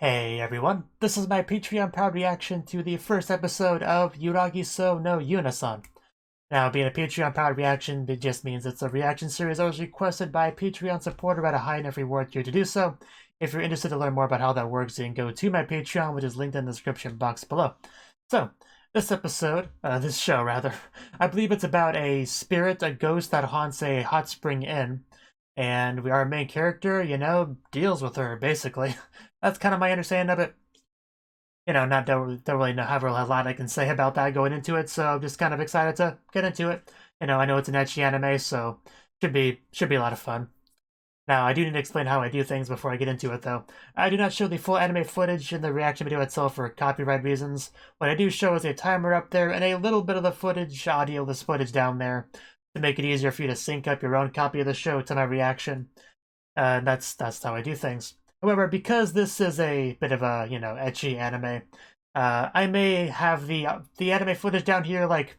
Hey everyone, this is my Patreon proud reaction to the first episode of Yuragi-sou no Yuuna-san. Now, being a Patreon proud reaction, it just means it's a reaction series that was requested by a Patreon supporter at a high enough reward tier to do so. If you're interested to learn more about how that works, you can go to my Patreon, which is linked in the description box below. So, this show rather, I believe it's about a spirit, a ghost that haunts a hot spring inn. And our main character, deals with her, basically. That's kind of my understanding of it. Not don't really have a lot I can say about that going into it, so I'm just kind of excited to get into it. I know it's an ecchi anime, so should be a lot of fun. Now, I do need to explain how I do things before I get into it, though. I do not show the full anime footage in the reaction video itself for copyright reasons. What I do show is a timer up there and a little bit of the footage, audio-less footage down there, to make it easier for you to sync up your own copy of the show to my reaction. That's how I do things. However, because this is a bit of a, ecchi anime, I may have the anime footage down here, like,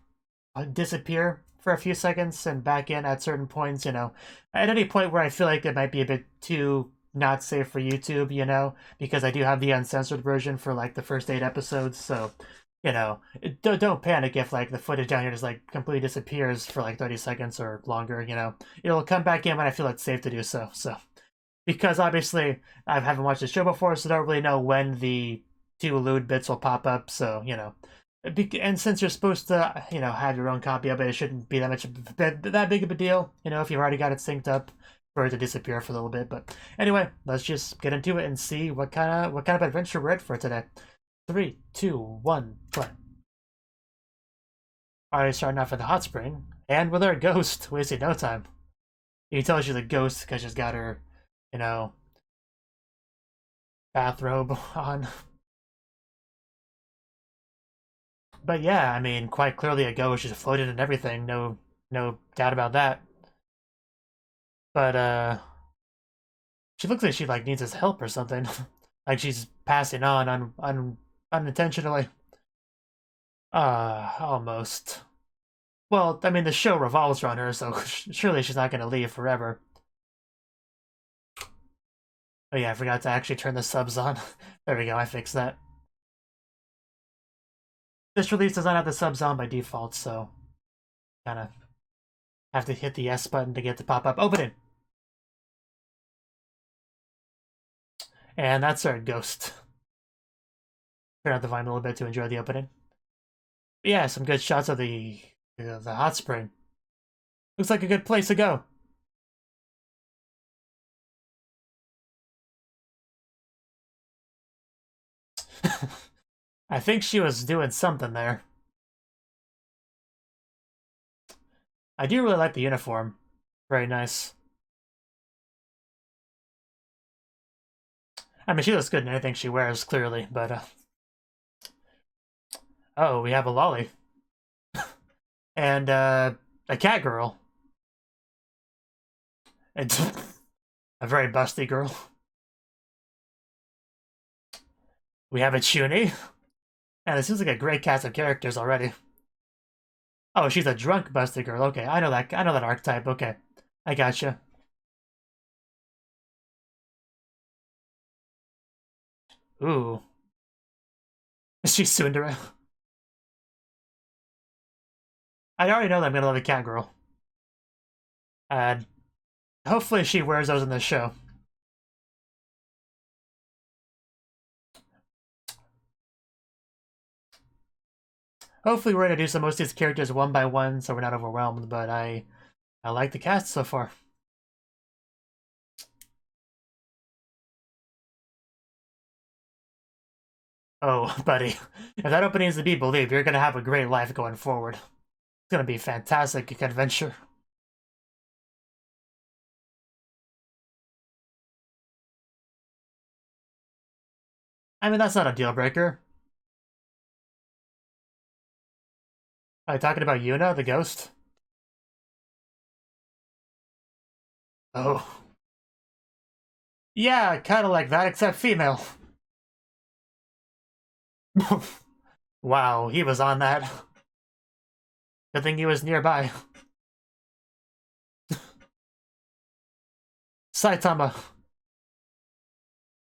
disappear for a few seconds and back in at certain points, at any point where I feel like it might be a bit too not safe for YouTube, because I do have the uncensored version for, like, the first 8 episodes, so, don't panic if, like, the footage down here just, like, completely disappears for, like, 30 seconds or longer, It'll come back in when I feel it's safe to do so, because obviously I haven't watched the show before, so I don't really know when the 2 lewd bits will pop up, so, and since you're supposed to, have your own copy of it, it shouldn't be that big of a deal, if you've already got it synced up for it to disappear for a little bit. But anyway, let's just get into it and see what kind of adventure we're in for today. 3, 2, 1, play. Alright, starting off at the hot spring, and with our ghost, wasting no time. You can tell she's a ghost because she's got her, bathrobe on. But yeah, I mean, quite clearly a ghost. She's floated and everything. No doubt about that. But she looks like she like needs his help or something. Like she's passing on unintentionally. Almost. Well, I mean, the show revolves around her, so surely she's not going to leave forever. Oh yeah, I forgot to actually turn the subs on. There we go, I fixed that. This release does not have the subs on by default, so kind of have to hit the S button to get the pop-up opening. And that's our ghost. Turn out the volume a little bit to enjoy the opening. But yeah, some good shots of the hot spring. Looks like a good place to go. I think she was doing something there. I do really like the uniform. Very nice. I mean, she looks good in anything she wears, clearly, but, oh, we have a lolly. And, a cat girl. And a very busty girl. We have a Chuni. And it seems like a great cast of characters already. Oh, she's a drunk busty girl. Okay, I know that archetype. Okay, I gotcha. Ooh. Is she Tsundere? I already know that I'm gonna love a cat girl. And hopefully she wears those in the show. Hopefully we're gonna do some most of these characters one by one so we're not overwhelmed, but I like the cast so far. Oh, buddy. If that opening is to be believed, you're gonna have a great life going forward. It's gonna be a fantastic adventure. I mean, that's not a deal breaker. Are you talking about Yuuna, the ghost? Oh. Yeah, kinda like that, except female. Wow, he was on that. Good thing he was nearby. Saitama.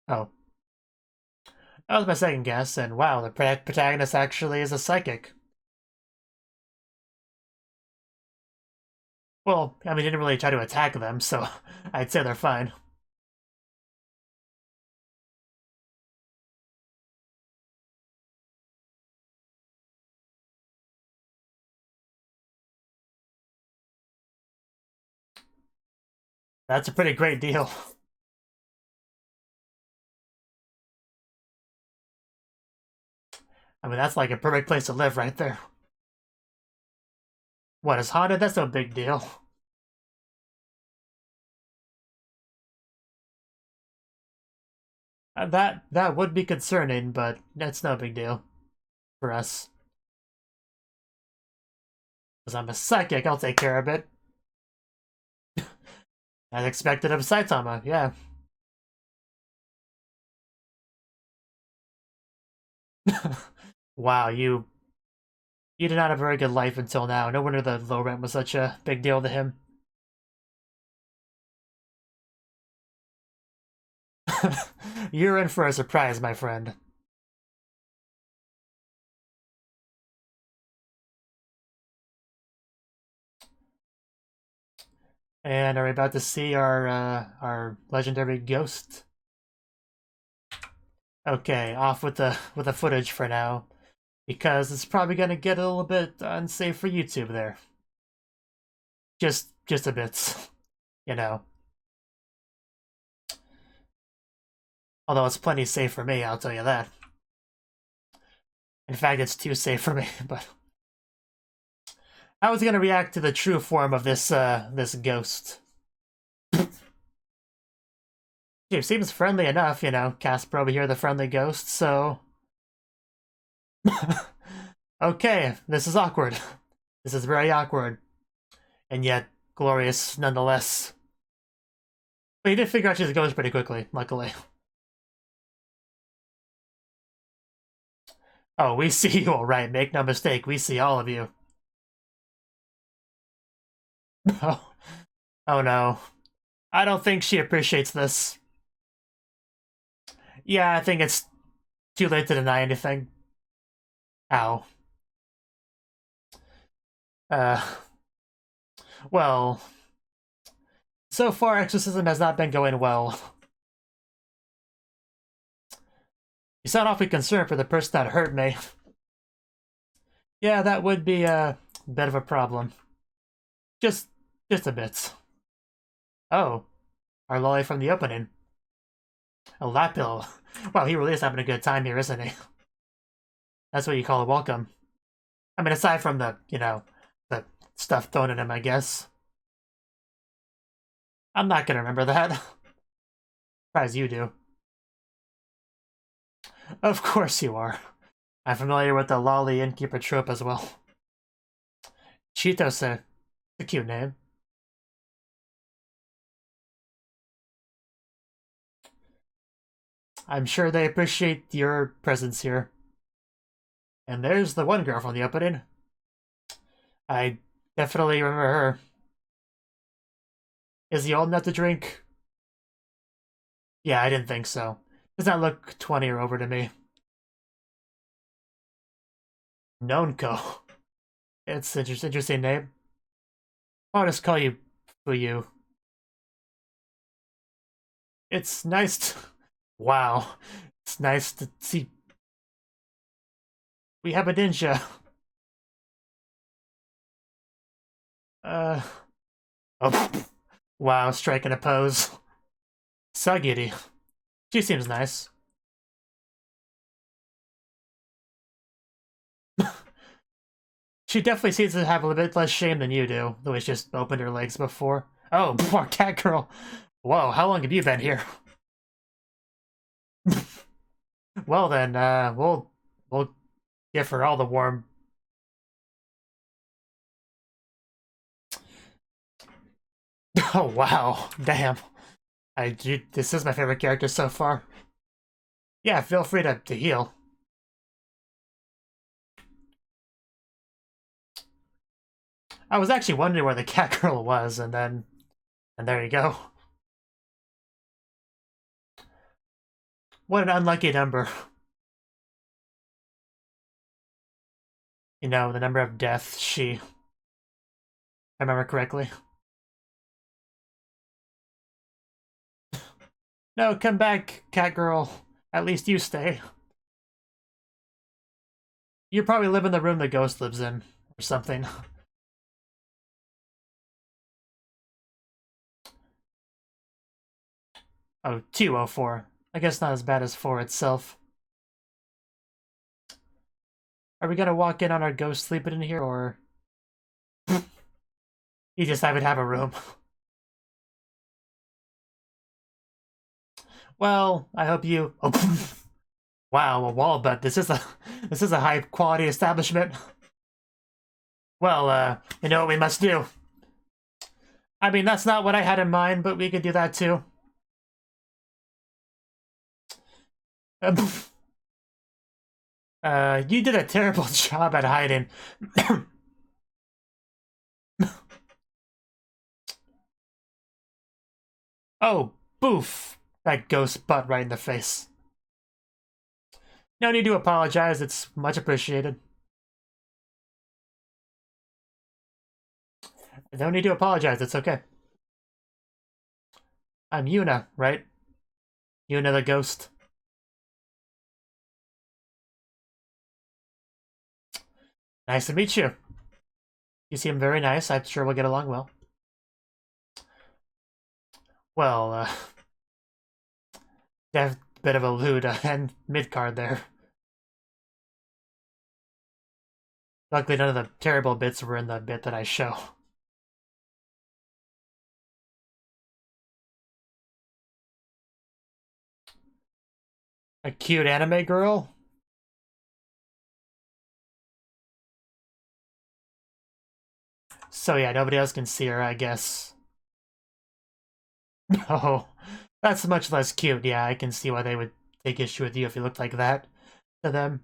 Oh. That was my second guess, and wow, the protagonist actually is a psychic. Well, I mean, he didn't really try to attack them, so I'd say they're fine. That's a pretty great deal. I mean, that's like a perfect place to live right there. What, is haunted? That's no big deal. That would be concerning, but that's no big deal for us. Because I'm a psychic, I'll take care of it. As expected of Saitama, yeah. Wow, you did not have a very good life until now. No wonder the low rent was such a big deal to him. You're in for a surprise, my friend. And are we about to see our legendary ghost? Okay, off with the footage for now, because it's probably gonna get a little bit unsafe for YouTube there. Just a bit, you know. Although it's plenty safe for me, I'll tell you that. In fact, it's too safe for me, but I was gonna react to the true form of this this ghost. It seems friendly enough, you know, Casper over here, the friendly ghost, so... Okay, this is awkward. This is very awkward. And yet, glorious nonetheless. But you did figure out she's a ghost pretty quickly, luckily. Oh, we see you alright, make no mistake, we see all of you. Oh, oh no. I don't think she appreciates this. Yeah, I think it's too late to deny anything. Ow. Well... So far, exorcism has not been going well. You sound awfully concerned for the person that hurt me. Yeah, that would be a bit of a problem. Just a bit. Oh, our lolly from the opening. A Lapil. Wow, he really is having a good time here, isn't he? That's what you call a welcome. I mean, aside from the, you know, the stuff thrown at him, I guess. I'm not gonna remember that. Surprise you do. Of course you are. I'm familiar with the lolly innkeeper trope as well. Chitose. A cute name. I'm sure they appreciate your presence here. And there's the one girl from the opening. I definitely remember her. Is he old enough to drink? Yeah, I didn't think so. Does not look 20 or over to me. Nonko. It's an interesting name. I'll just call you Fuyu. It's nice to... Wow. It's nice to see... We have a ninja. Oh. Wow, striking a pose. Sagiri. She seems nice. She definitely seems to have a little bit less shame than you do, the way she just opened her legs before. Oh, poor cat girl. Whoa, how long have you been here? Well then, we'll give her all the warm... Oh wow, damn. This is my favorite character so far. Yeah, feel free to heal. I was actually wondering where the cat girl was, and there you go. What an unlucky number. You know, the number of deaths she... If I remember correctly. No, come back, cat girl. At least you stay. You probably live in the room the ghost lives in, or something. Oh, 204. I guess not as bad as 4 itself. Are we gonna walk in on our ghost sleeping in here, or... You just happen to have a room? Well, I hope you... Oh, wow, a wall bed. This is a high quality establishment. Well, you know what we must do. I mean, that's not what I had in mind, but we could do that too. You did a terrible job at hiding. Oh, boof! That ghost butt right in the face. No need to apologize, it's much appreciated. No need to apologize, it's okay. I'm Yuuna, right? Yuuna the ghost. Nice to meet you. You seem very nice, I'm sure we'll get along well. Well, they have a bit of a lewd and mid-card there. Luckily none of the terrible bits were in the bit that I show. A cute anime girl? So yeah, nobody else can see her, I guess. Oh, that's much less cute. Yeah, I can see why they would take issue with you if you looked like that to them.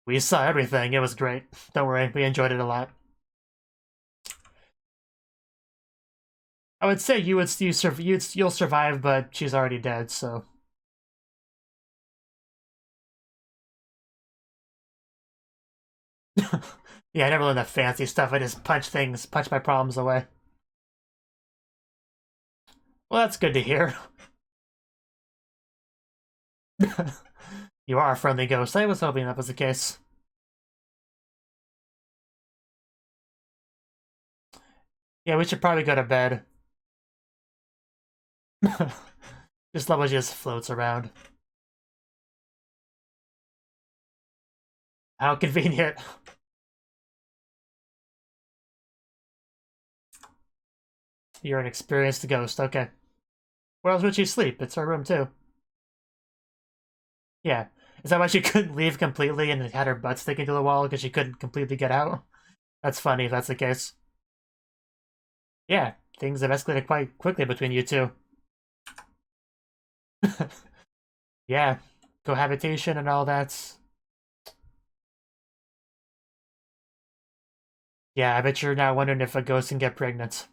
We saw everything. It was great. Don't worry, we enjoyed it a lot. I would say you'll survive, but she's already dead, so... Yeah, I never learned that fancy stuff. I just punch my problems away. Well, that's good to hear. You are a friendly ghost. I was hoping that was the case. Yeah, we should probably go to bed. This level just floats around. How convenient. You're an experienced ghost, okay. Where else would she sleep? It's her room, too. Yeah. Is that why she couldn't leave completely and had her butt sticking to the wall because she couldn't completely get out? That's funny if that's the case. Yeah, things have escalated quite quickly between you two. Yeah, cohabitation and all that. Yeah, I bet you're now wondering if a ghost can get pregnant.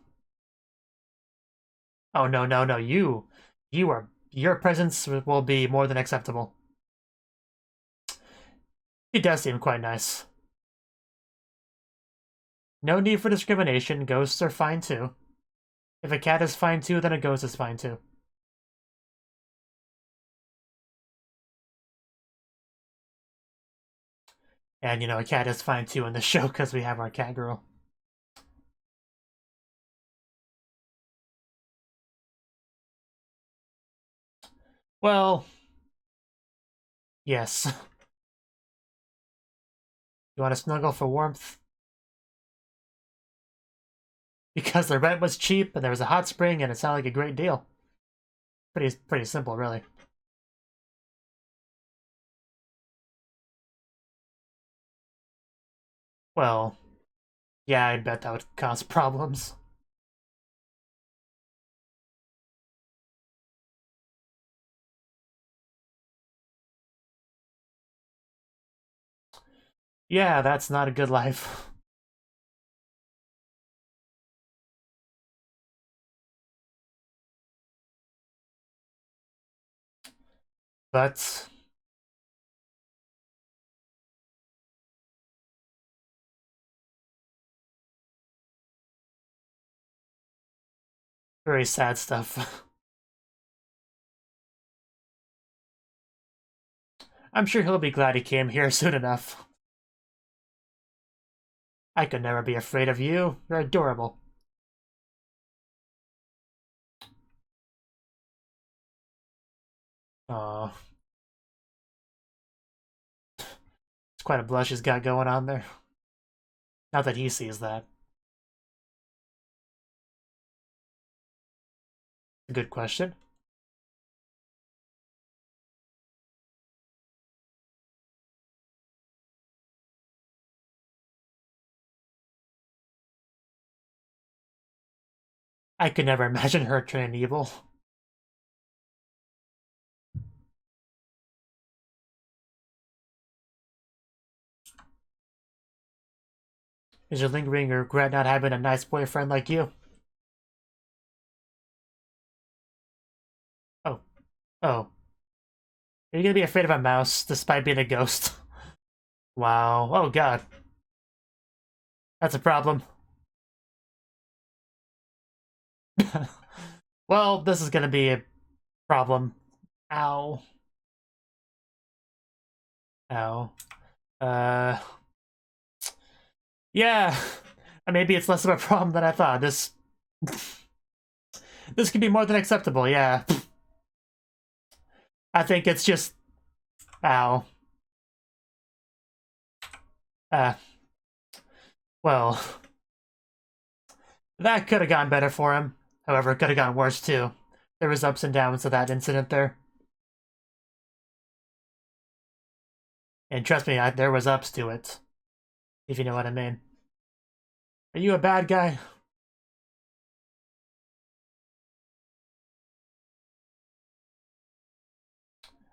Oh, no, no, no, your presence will be more than acceptable. He does seem quite nice. No need for discrimination, ghosts are fine too. If a cat is fine too, then a ghost is fine too. And, you know, a cat is fine too in the show because we have our cat girl. Well, yes. You want to snuggle for warmth? Because the rent was cheap and there was a hot spring and it sounded like a great deal. Pretty simple, really. Well, yeah, I bet that would cause problems. Yeah, that's not a good life. But Very sad stuff. I'm sure he'll be glad he came here soon enough. I could never be afraid of you. You're adorable. Aww. It's quite a blush he's got going on there. Not that he sees that. A good question. I could never imagine her turning evil. Is there lingering regret not having a nice boyfriend like you? Oh. Oh. Are you gonna be afraid of a mouse despite being a ghost? Wow. Oh god. That's a problem. Well, this is gonna be a problem. Ow. Ow. Yeah. Maybe it's less of a problem than I thought. This could be more than acceptable, yeah. I think it's just... Ow. Well... That could have gone better for him. However, it could have gone worse, too. There was ups and downs to that incident there. And trust me, there was ups to it. If you know what I mean. Are you a bad guy?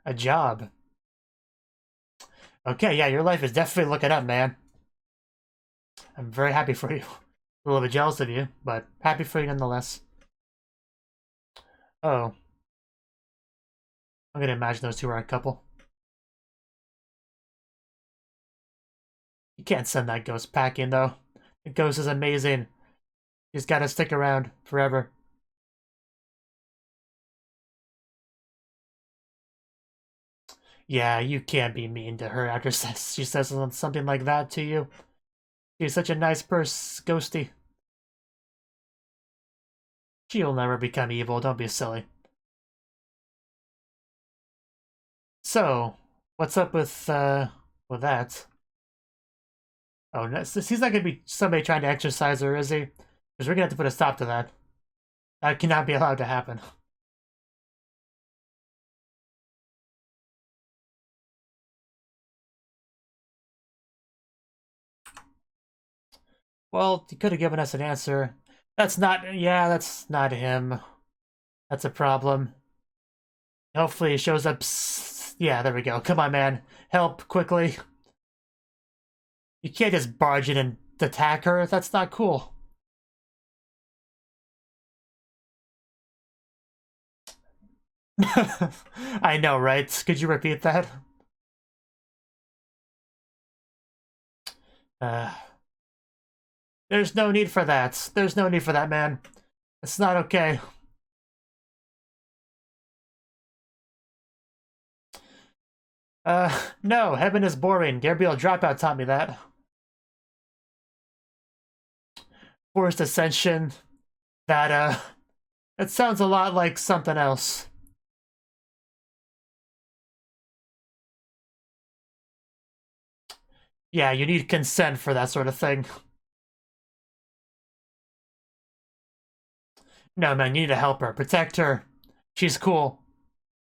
A job. Okay, yeah, your life is definitely looking up, man. I'm very happy for you. A little bit jealous of you, but happy for you nonetheless. Oh. I'm gonna imagine those two are a couple. You can't send that ghost packing, though. The ghost is amazing. He's gotta stick around forever. Yeah, you can't be mean to her after she says something like that to you. She's such a nice person, Ghosty. She'll never become evil, don't be silly. So, what's up with that? Oh, no, he's not gonna be somebody trying to exercise her, is he? Because we're gonna have to put a stop to that. That cannot be allowed to happen. Well, he could have given us an answer. That's not, yeah, that's not him. That's a problem. Hopefully he shows up. Yeah, there we go. Come on, man. Help, quickly. You can't just barge in and attack her. That's not cool. I know, right? Could you repeat that? There's no need for that. There's no need for that, man. It's not okay. No, heaven is boring. Gabriel Dropout taught me that. Forced Ascension. That, it sounds a lot like something else. Yeah, you need consent for that sort of thing. No, man, you need to help her. Protect her. She's cool.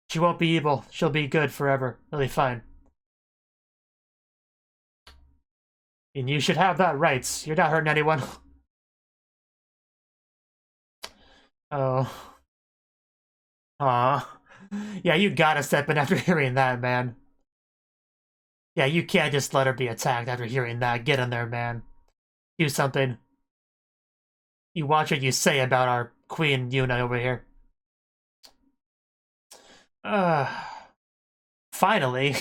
She won't be evil. She'll be good forever. Really fine. And you should have that rights. You're not hurting anyone. Oh. Aw. Yeah, you gotta step in after hearing that, man. Yeah, you can't just let her be attacked after hearing that. Get in there, man. Do something. You watch what you say about our queen Yuuna over here. Finally.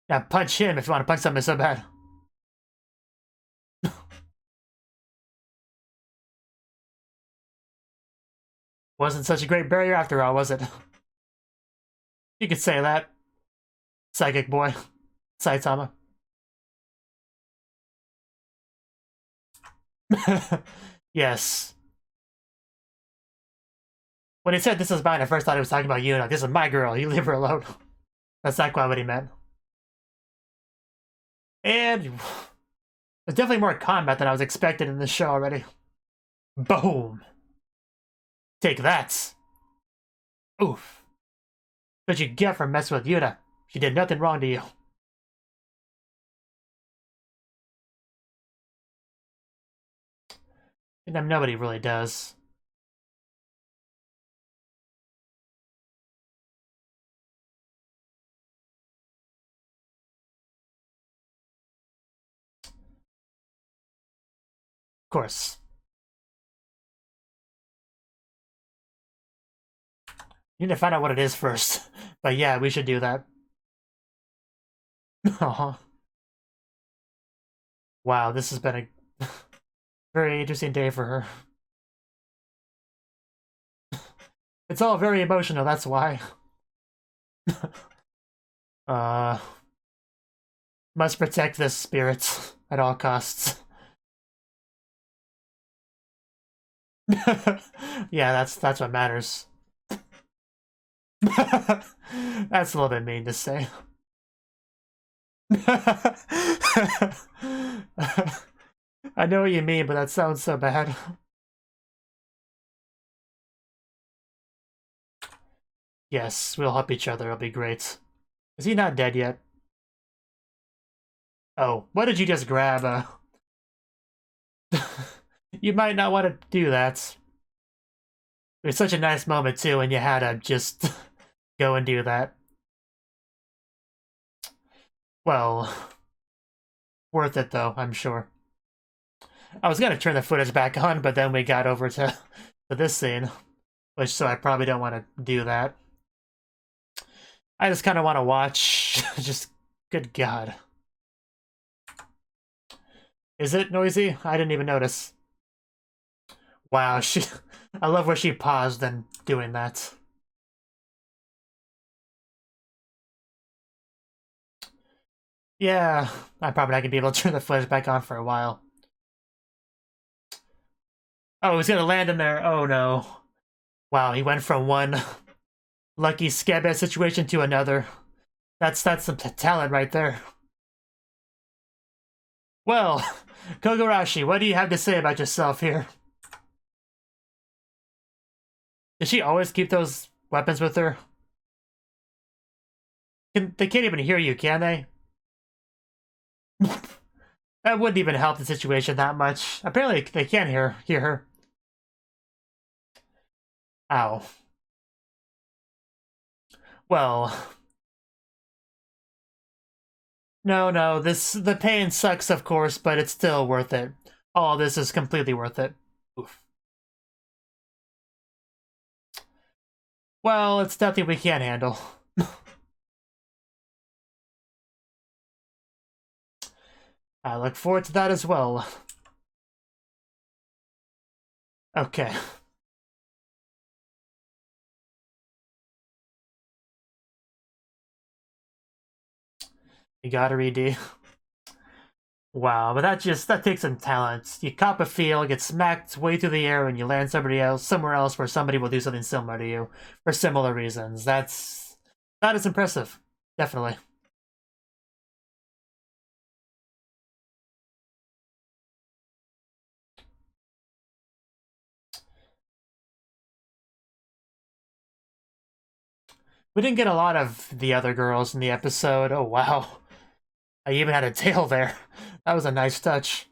Yeah, punch him if you want to punch something so bad. Wasn't such a great barrier after all, was it? You could say that. Psychic boy. Saitama. Yes. When he said this is mine, I first thought he was talking about Yuuna. This is my girl. You leave her alone. That's not quite what he meant. And there's definitely more combat than I was expecting in this show already. Boom. Take that. Oof. What you get for messing with Yuuna. She did nothing wrong to you. And nobody really does. Of course. You need to find out what it is first. But yeah, we should do that. Wow, this has been a very interesting day for her. It's all very emotional, that's why. Must protect this spirit at all costs. Yeah, that's what matters. That's a little bit mean to say. I know what you mean, but that sounds so bad. Yes, we'll help each other, it'll be great. Is he not dead yet? Oh, what did you just grab? You might not want to do that. It was such a nice moment too, and you had to just go and do that. Well, worth it though, I'm sure. I was gonna turn the footage back on, but then we got over to this scene, which so I probably don't want to do that. I just kind of want to watch. Just good God. Is it noisy? I didn't even notice. Wow, I love where she paused and doing that. Yeah, I'm probably not gonna be able to turn the footage back on for a while. Oh, he's gonna land in there. Oh no. Wow, he went from one lucky scabbed situation to another. That's some talent right there. Well, Kogarashi, what do you have to say about yourself here? Does she always keep those weapons with her? They can't even hear you, can they? That wouldn't even help the situation that much. Apparently, they can hear her. Ow. Well... No, the pain sucks, of course, but it's still worth it. All this is completely worth it. Oof. Well, it's nothing we can't handle. I look forward to that as well. Okay. You gotta read. Wow, but that takes some talent. You cop a feel, get smacked way through the air, and you land somewhere else where somebody will do something similar to you for similar reasons. That is impressive. Definitely. We didn't get a lot of the other girls in the episode. Oh, wow. I even had a tail there. That was a nice touch.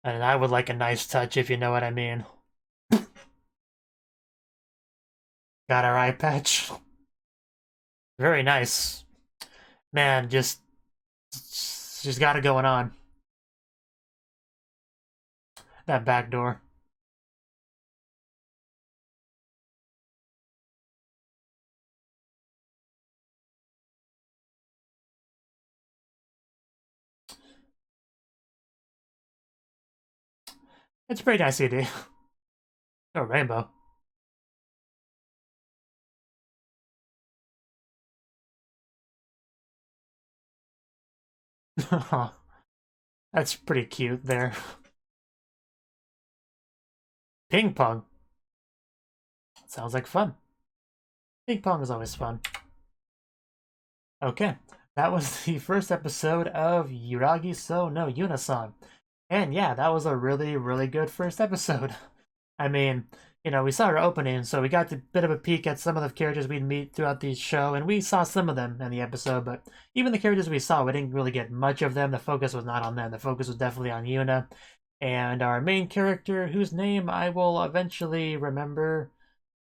And I would like a nice touch, if you know what I mean. Got our eye patch. Very nice. Man, she's got it going on. That back door. It's a pretty nice CD. Oh, rainbow. That's pretty cute there. Ping pong. Sounds like fun. Ping pong is always fun. Okay, that was the first episode of Yuragi-sou no Yuuna-san. And yeah, that was a really, really good first episode. I mean, we saw her opening, so we got a bit of a peek at some of the characters we'd meet throughout the show, and we saw some of them in the episode, but even the characters we saw, we didn't really get much of them. The focus was not on them. The focus was definitely on Yuuna. And our main character, whose name I will eventually remember,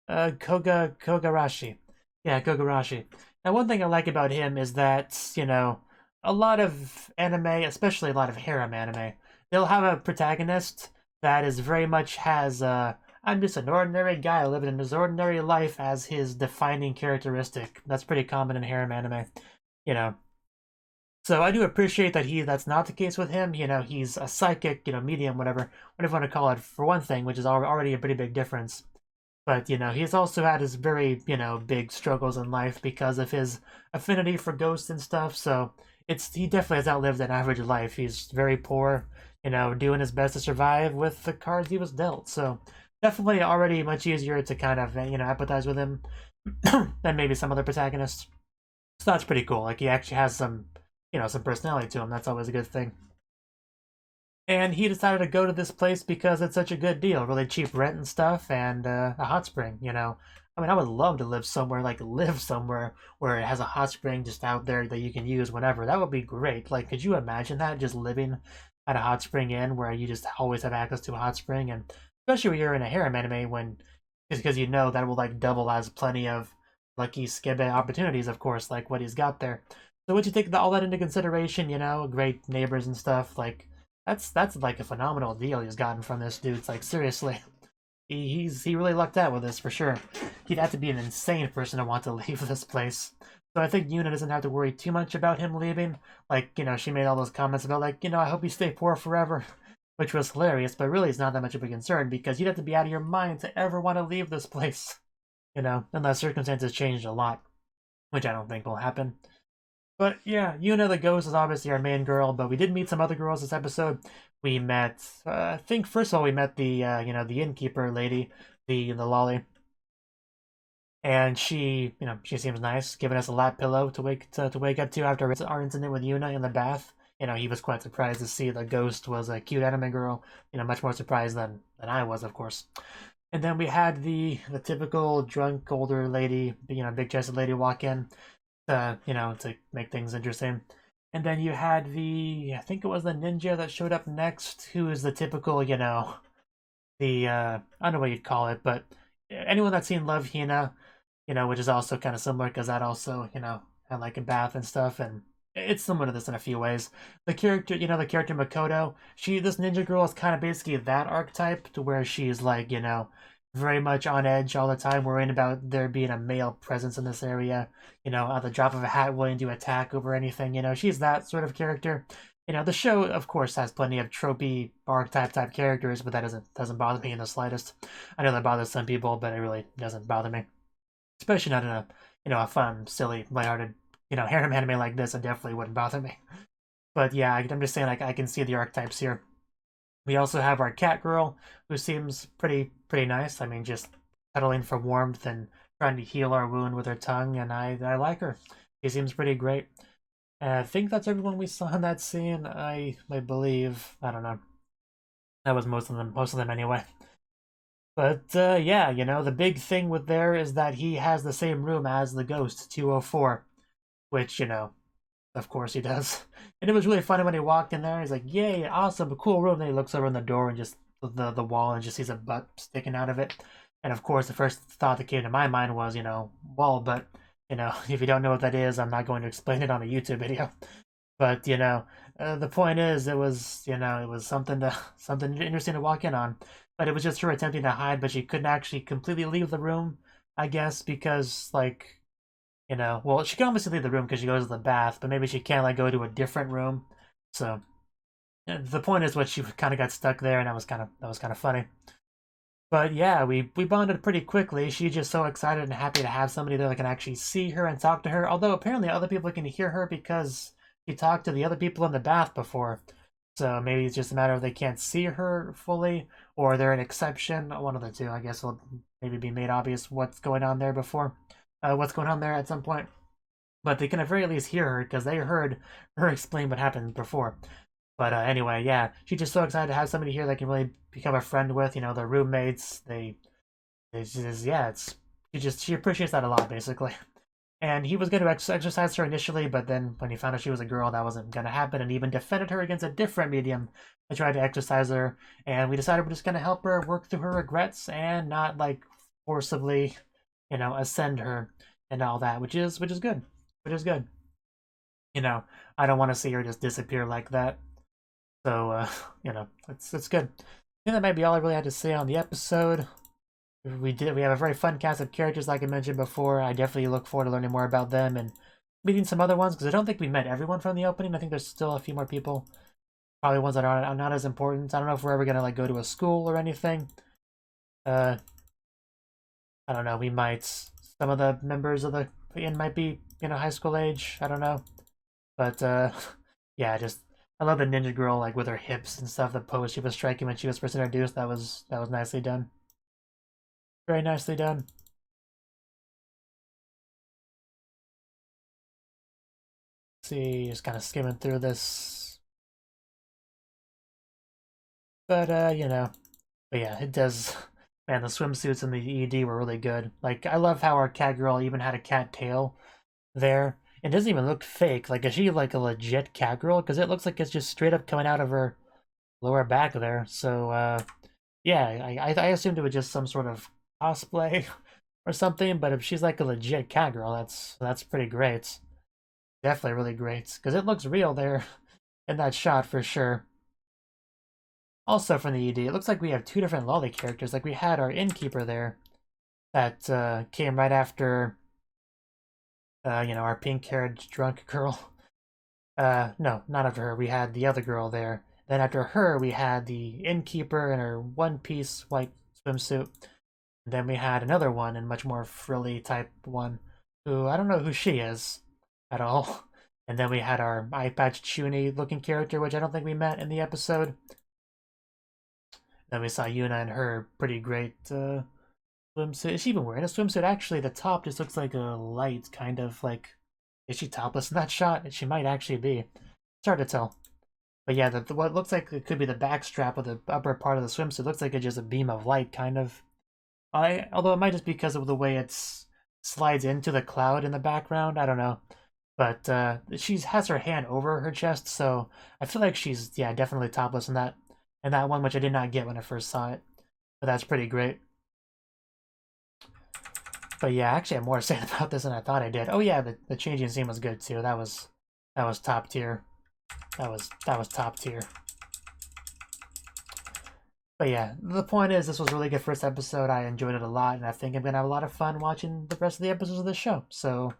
Kogarashi. Yeah, Kogarashi. Now, one thing I like about him is that, a lot of anime, especially a lot of harem anime, they'll have a protagonist that is very much has, I'm just an ordinary guy living in his ordinary life as his defining characteristic. That's pretty common in harem anime, you know. So I do appreciate that that's not the case with him. He's a psychic, medium, whatever you want to call it, for one thing, which is already a pretty big difference. But, he's also had his very, big struggles in life because of his affinity for ghosts and stuff. So he definitely has outlived an average life. He's very poor, doing his best to survive with the cards he was dealt. So definitely already much easier to kind of, empathize with him than maybe some other protagonists. So that's pretty cool. Like, he actually has some, some personality to him. That's always a good thing. And he decided to go to this place because it's such a good deal, really cheap rent and stuff, and a hot spring. I mean, I would love to live somewhere where it has a hot spring just out there that you can use whenever. That would be great. Like, could you imagine that, just living at a hot spring inn where you just always have access to a hot spring, and especially when you're in a harem anime, because that will like double as plenty of lucky skebe opportunities, of course, like what he's got there. So would you take all that into consideration? Great neighbors and stuff, like. That's like a phenomenal deal he's gotten from this dude. It's like, seriously, he really lucked out with this for sure. He'd have to be an insane person to want to leave this place. So I think Yuuna doesn't have to worry too much about him leaving. Like, she made all those comments about like, I hope you stay poor forever, which was hilarious. But really, it's not that much of a concern because you'd have to be out of your mind to ever want to leave this place. Unless circumstances changed a lot, which I don't think will happen. But yeah, Yuuna the Ghost is obviously our main girl, but we did meet some other girls this episode. We met, I think first of all we met the, the innkeeper lady, the lolly. And she, she seems nice, giving us a lap pillow to wake up to after our incident with Yuuna in the bath. He was quite surprised to see the ghost was a cute anime girl. Much more surprised than I was, of course. And then we had the typical drunk older lady, big chested lady walk in. To make things interesting. And then you had I think it was the ninja that showed up next, who is the typical, I don't know what you'd call it, but anyone that's seen Love Hina, which is also kind of similar because that also, had like a bath and stuff, and it's similar to this in a few ways. The character, the character Makoto, this ninja girl is kind of basically that archetype to where she's like, very much on edge all the time, worrying about there being a male presence in this area. At the drop of a hat, willing to attack over anything. She's that sort of character. The show, of course, has plenty of tropey archetype type characters, but that doesn't bother me in the slightest. I know that bothers some people, but it really doesn't bother me. Especially not in a fun, silly, lighthearted, harem anime like this. It definitely wouldn't bother me. But yeah, I'm just saying, like, I can see the archetypes here. We also have our cat girl, who seems pretty nice. I mean, just cuddling for warmth and trying to heal our wound with her tongue, and I like her. She seems pretty great. I think that's everyone we saw in that scene. I believe. I don't know. That was most of them anyway. But yeah, the big thing with there is that he has the same room as the ghost, 204, which of course he does. And it was really funny when he walked in there. He's like, yay, awesome, a cool room. Then he looks over in the door and just the wall and just sees a butt sticking out of it. And of course, the first thought that came to my mind was, wall butt. If you don't know what that is, I'm not going to explain it on a YouTube video. But, the point is, it was something interesting to walk in on. But it was just her attempting to hide, but she couldn't actually completely leave the room, I guess, because, like, well, she can obviously leave the room because she goes to the bath, but maybe she can't, like, go to a different room. So, the point is, she kind of got stuck there, and that was kind of funny. But yeah, we bonded pretty quickly. She's just so excited and happy to have somebody there that can actually see her and talk to her. Although apparently other people can hear her because she talked to the other people in the bath before. So maybe it's just a matter of they can't see her fully, or they're an exception. One of the two, I guess, will maybe be made obvious what's going on there before, what's going on there at some point. But they can at very least hear her because they heard her explain what happened before. But anyway, yeah, she's just so excited to have somebody here that can really become a friend with. You know, their roommates. They just, yeah, she appreciates that a lot, basically. And he was going to exercise her initially, but then when he found out she was a girl, that wasn't going to happen, and even defended her against a different medium that tried to exercise her. And we decided we're just going to help her work through her regrets and not like forcibly, you know, ascend her and all that, which is good, which is good. You know, I don't want to see her just disappear like that. So, you know, it's good. I think that might be all I really had to say on the episode. We have a very fun cast of characters, like I mentioned before. I definitely look forward to learning more about them and meeting some other ones, because I don't think we met everyone from the opening. I think there's still a few more people, probably ones that are not as important. I don't know if we're ever gonna like go to a school or anything. I don't know. We might. Some of the members of the inn might be, you know, high school age. I don't know, but yeah, I love the ninja girl, like with her hips and stuff. The pose she was striking when she was first introduced. That was nicely done. Very nicely done. Let's see, just kind of skimming through this. But, you know. But yeah, it does. Man, the swimsuits and the ED were really good. Like, I love how our cat girl even had a cat tail there. It doesn't even look fake. Like, is she like a legit cat girl? Because it looks like it's just straight up coming out of her lower back there. So, yeah, I assumed it was just some sort of cosplay or something, but if she's like a legit cat girl, that's pretty great. Definitely really great, because it looks real there in that shot for sure. Also from the ED, it looks like we have two different lolly characters. Like we had our innkeeper there that came right after you know, our pink-haired drunk girl. No, not after her. We had the other girl there. Then after her, we had the innkeeper in her one-piece white swimsuit. Then we had another one, and much more frilly type one, who I don't know who she is at all. And then we had our eye patch Chuni looking character, which I don't think we met in the episode. Then we saw Yuuna in her pretty great swimsuit. Is she even wearing a swimsuit? Actually, the top just looks like a light, kind of like. Is she topless in that shot? She might actually be. It's hard to tell. But yeah, what looks like it could be the back strap of the upper part of the swimsuit looks like it's just a beam of light, kind of. Although it might just be because of the way it slides into the cloud in the background. I don't know. But she has her hand over her chest, so I feel like she's, yeah, definitely topless in that one, which I did not get when I first saw it. But that's pretty great. But yeah, actually I have more to say about this than I thought I did. Oh yeah, the changing scene was good too. That was top tier. That was top tier. But yeah, the point is, this was a really good first episode. I enjoyed it a lot, and I think I'm going to have a lot of fun watching the rest of the episodes of the show. So,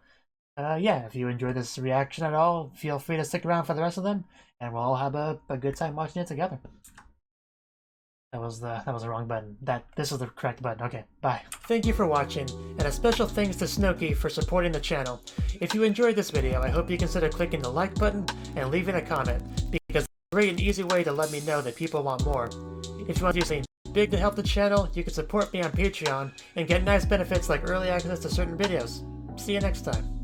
yeah, if you enjoyed this reaction at all, feel free to stick around for the rest of them, and we'll all have a good time watching it together. That was the wrong button. This is the correct button. Okay, bye. Thank you for watching, and a special thanks to Cnouki for supporting the channel. If you enjoyed this video, I hope you consider clicking the like button and leaving a comment, because it's a great and easy way to let me know that people want more. If you want to do something big to help the channel, you can support me on Patreon and get nice benefits like early access to certain videos. See you next time.